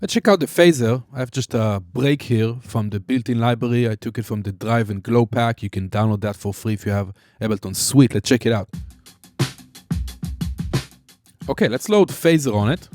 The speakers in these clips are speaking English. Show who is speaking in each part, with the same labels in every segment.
Speaker 1: Let's check out the phaser. I have just a break here from the built-in library. I took it from the Drive and Glow pack. You can download that for free if you have Ableton Suite. Let's check it out. Okay, let's load phaser on it.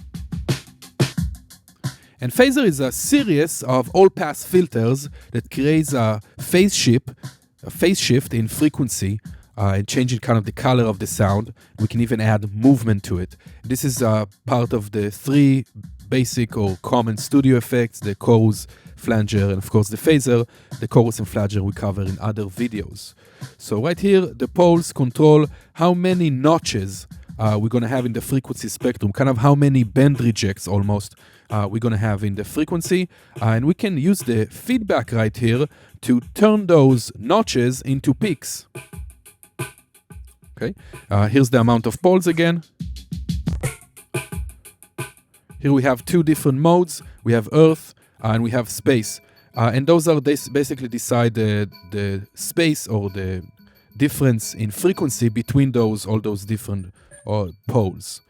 Speaker 1: And phaser is a series of all-pass filters that creates a phase shift in frequency and changing kind of the color of the sound. We can even add movement to it. This is part of the three basic or common studio effects, the chorus, flanger, and of course the phaser. The chorus and flanger we cover in other videos. So right here, the poles control how many notches we're going to have in the frequency spectrum, kind of how many band rejects almost we're going to have in the frequency. And we can use the feedback right here to turn those notches into peaks. Okay, here's the amount of poles again. Here we have two different modes. We have Earth and we have space. And those are basically decide the space or the difference in frequency between all those different poles.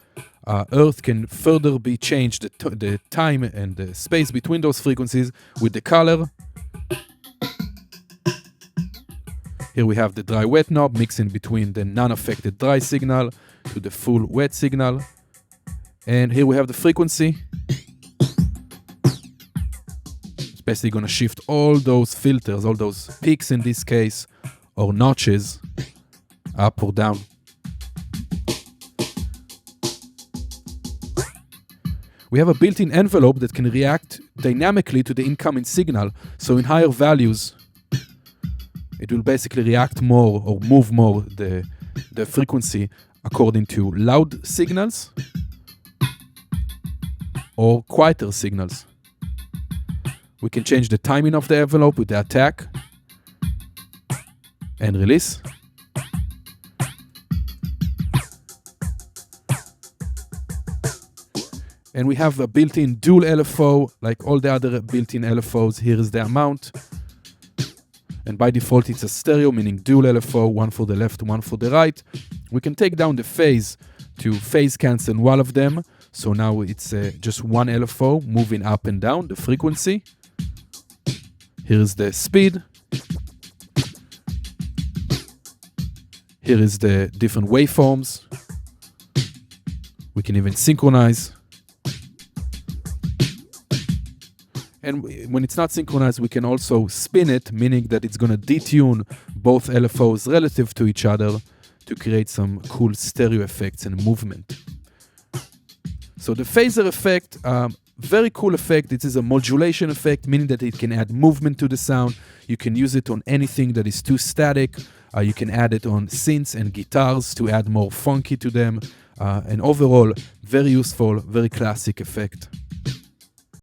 Speaker 1: Earth can further be changed, the time and the space between those frequencies with the color. Here we have the dry-wet knob mixing between the non-affected dry signal to the full wet signal. And here we have the frequency. It's basically going to shift all those filters, all those peaks in this case, or notches, up or down. We have a built-in envelope that can react dynamically to the incoming signal. So in higher values, it will basically react more or move more the frequency according to loud signals or quieter signals. We can change the timing of the envelope with the attack and release. And we have a built-in dual LFO, like all the other built-in LFOs. Here is the amount. And by default, it's a stereo, meaning dual LFO, one for the left, one for the right. We can take down the phase to phase cancel one of them. So now it's just one LFO moving up and down the frequency. Here's the speed. Here is the different waveforms. We can even synchronize. And when it's not synchronized, we can also spin it, meaning that it's going to detune both LFOs relative to each other to create some cool stereo effects and movement. So the phaser effect, very cool effect. It is a modulation effect, meaning that it can add movement to the sound. You can use it on anything that is too static. You can add it on synths and guitars to add more funky to them. And overall, very useful, very classic effect.